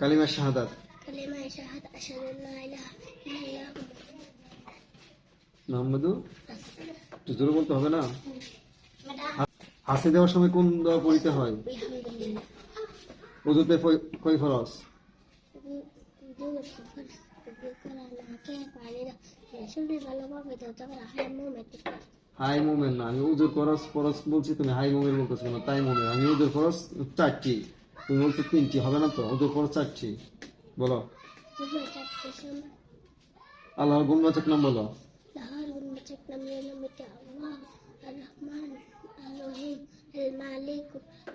কালিমা শাহাদাত। কালিমা শাহাদ আশহাদু আল্লা ইলাহা ইল্লাল্লাহ মুহাম্মাদুর রাসূলুল্লাহ। একটু জোরে বলতে হবে না? হাসি দেওয়ার সময় কোন দোয়া পড়িতে হয়? আলহামদুলিল্লাহ। উযুতে কয় ফরজ? হাই মোমেন না, আমি উজুর ফরজ ফরজ বলছি, তুমি হাই মোমেন বলতেছো কেন? তাই মোমেন, আমি উজুর ফরজ 4টি, তুমি বলছো 3টি, হবে না তো? উজুর ফরজ 4টি, বলো। আল্লাহর গুণবাচক নাম বলো। الملك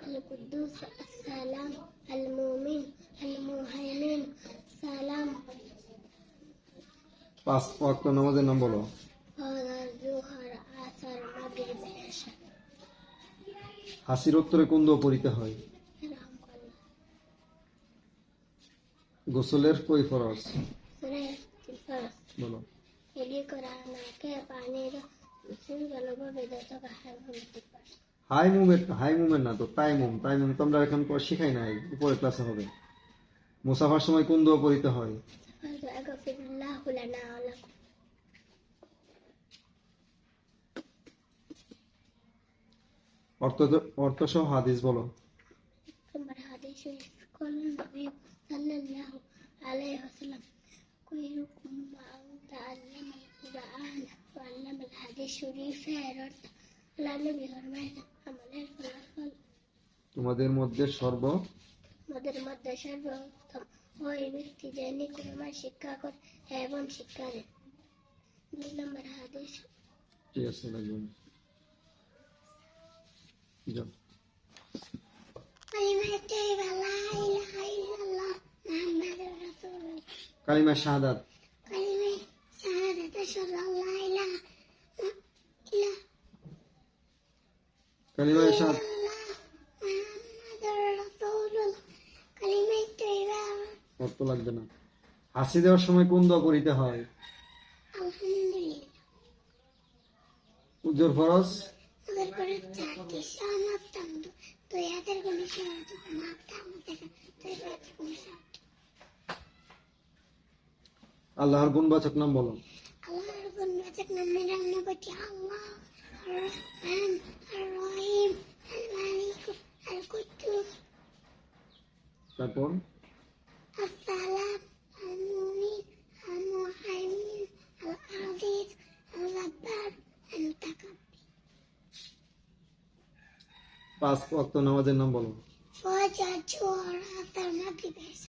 القدوس السلام المؤمن المهيمن سلام 5 ওয়াক্ত নামাজের নাম বলো। ফজর জোহর আসর মাগরিব এশা। হাসির উত্তরে কোন দোয়া পড়িতে হয়? গোসলের কয় ফরজ? বলো। হাই মুভমেন্ট না তো, তাইমুম তো আমরা এখন শিখাই নাই, উপরে ক্লাসে হবে। মুসাফার সময় কোন দোয়া পড়িতে হয়? অর্থ সহ হাদিস বলো। তোমাদের মধ্যে সর্বপ্রথম ওই ব্যক্তি যিনি কোরআন শিক্ষা করে এবং শিক্ষা দেন। 2 নম্বর হাদিস। ঠিক আছে, লাগবে না। যাও। কালিমা শাহাদাত। কালিমা শাহাদাত অর্থ লাগবে না। হাসি দেওয়ার সময় কোন দোয়া পড়িতে হয়? উজুর ফরজ। আল্লাহর গুণবাচক নাম বলো। আল্লাহর গুণবাচক নাম 99টি। আল্লাহ, আর রহমান, আর রহিম, আল মালিক, আল কুদ্দুস। তারপর আসসালাম, আল মুমিন, আল মুহাইমিন, আল আজিজ, আল জাব্বার, আল মুতাকাব্বির। 5 ওয়াক্ত নামাজের নাম বলো। ফজর জোহর আসর মাগরিব এশা।